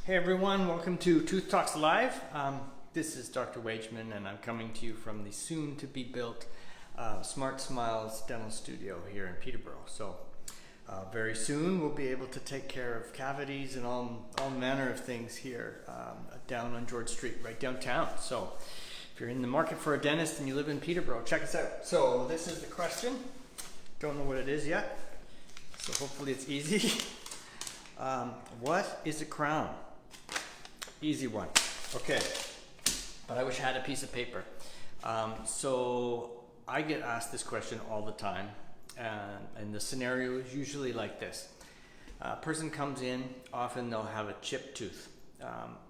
Hey everyone, welcome to Tooth Talks Live. This is Dr. Wageman and I'm coming to you from the soon to be built Smart Smiles Dental Studio here in Peterborough. So very soon we'll be able to take care of cavities and all manner of things here down on George Street, right downtown. So if you're in the market for a dentist and you live in Peterborough, check us out. So this is the question. Don't know what it is yet, so hopefully it's easy. What is a crown? Easy one. Okay, but I wish I had a piece of paper. So I get asked this question all the time, and the scenario is usually like this. A person comes in, often they'll have a chipped tooth.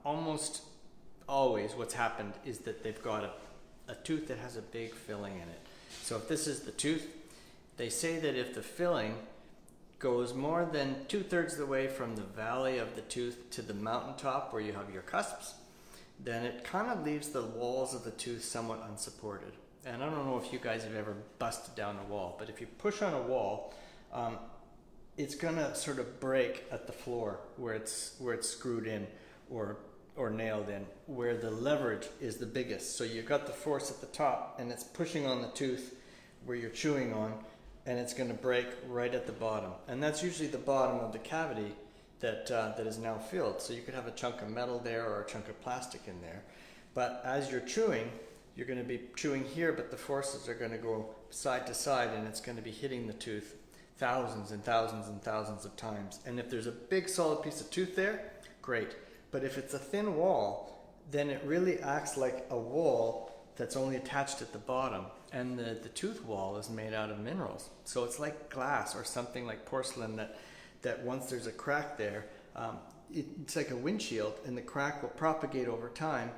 Almost always what's happened is that they've got a tooth that has a big filling in it. So if this is the tooth, they say that if the filling goes more than 2/3 of the way from the valley of the tooth to the mountaintop where you have your cusps, then it kind of leaves the walls of the tooth somewhat unsupported. And I don't know if you guys have ever busted down a wall, but if you push on a wall, it's gonna sort of break at the floor where it's screwed in or nailed in, where the leverage is the biggest. So you've got the force at the top and it's pushing on the tooth where you're chewing on, and it's going to break right at the bottom. And that's usually the bottom of the cavity that is now filled. So you could have a chunk of metal there or a chunk of plastic in there. But as you're chewing, you're going to be chewing here, but the forces are going to go side to side, and it's going to be hitting the tooth thousands and thousands and thousands of times. And if there's a big solid piece of tooth there, great. But if it's a thin wall, then it really acts like a wall that's only attached at the bottom, and the tooth wall is made out of minerals. So it's like glass or something like porcelain that once there's a crack there, it's like a windshield, and the crack will propagate over time.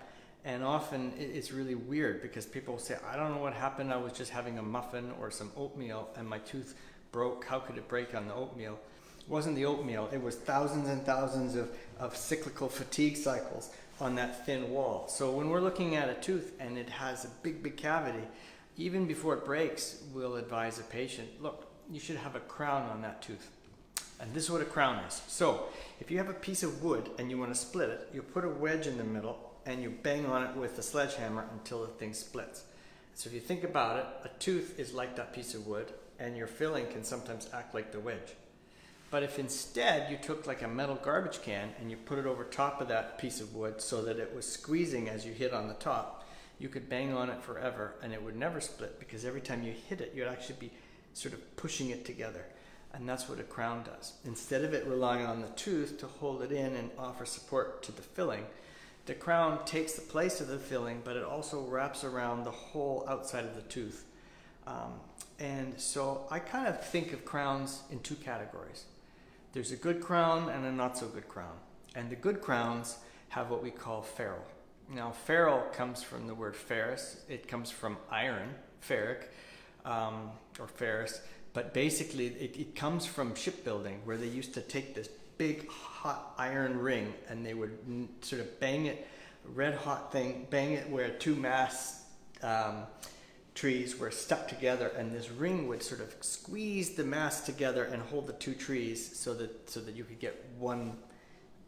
And often it's really weird because people say, I don't know what happened, I was just having a muffin or some oatmeal and my tooth broke. How could it break on the oatmeal? It wasn't the oatmeal, it was thousands and thousands of cyclical fatigue cycles on that thin wall. So when we're looking at a tooth and it has a big cavity, even before it breaks, we'll advise a patient, look, you should have a crown on that tooth. And this is what a crown is. So if you have a piece of wood and you want to split it, you put a wedge in the middle and you bang on it with a sledgehammer until the thing splits. So if you think about it, a tooth is like that piece of wood, and your filling can sometimes act like the wedge. But if instead you took like a metal garbage can and you put it over top of that piece of wood so that it was squeezing as you hit on the top, you could bang on it forever and it would never split, because every time you hit it, you'd actually be sort of pushing it together. And that's what a crown does. Instead of it relying on the tooth to hold it in and offer support to the filling, the crown takes the place of the filling, but it also wraps around the whole outside of the tooth. And so I kind of think of crowns in two categories. There's a good crown and a not so good crown. And the good crowns have what we call ferrule. Now, ferrule comes from the word ferrous. It comes from iron, ferric, or ferrous. But basically, it comes from shipbuilding, where they used to take this big hot iron ring and they would sort of bang it, red hot thing, bang it where two mast trees were stuck together, and this ring would sort of squeeze the mast together and hold the two trees so that you could get one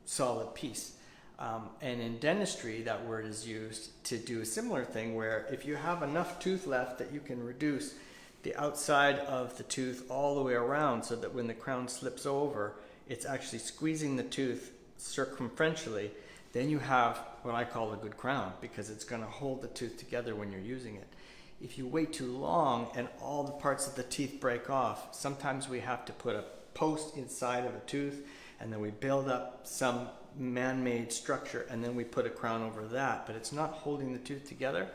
solid piece. And in dentistry, that word is used to do a similar thing, where if you have enough tooth left that you can reduce the outside of the tooth all the way around, so that when the crown slips over, it's actually squeezing the tooth circumferentially, then you have what I call a good crown, because it's going to hold the tooth together when you're using it. If you wait too long and all the parts of the teeth break off, sometimes we have to put a post inside of a tooth, and then we build up some man-made structure, and then we put a crown over that, but it's not holding the tooth together.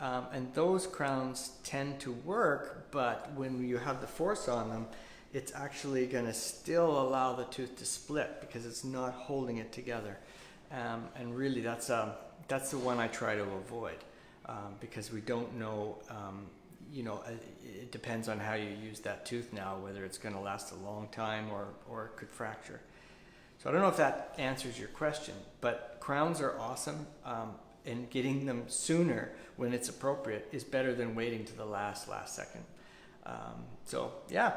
And those crowns tend to work, but when you have the force on them, it's actually going to still allow the tooth to split because it's not holding it together. And really, that's the one I try to avoid. Because we don't know, it depends on how you use that tooth now, whether it's going to last a long time or it could fracture. So I don't know if that answers your question, but crowns are awesome, and getting them sooner when it's appropriate is better than waiting to the last second. So yeah,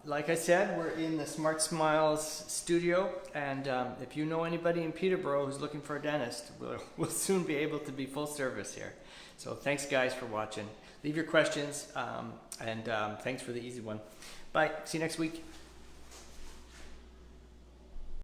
like I said, we're in the Smart Smiles studio, and if you know anybody in Peterborough who's looking for a dentist, we'll soon be able to be full service here. So thanks guys for watching. Leave your questions, and thanks for the easy one. Bye. See you next week.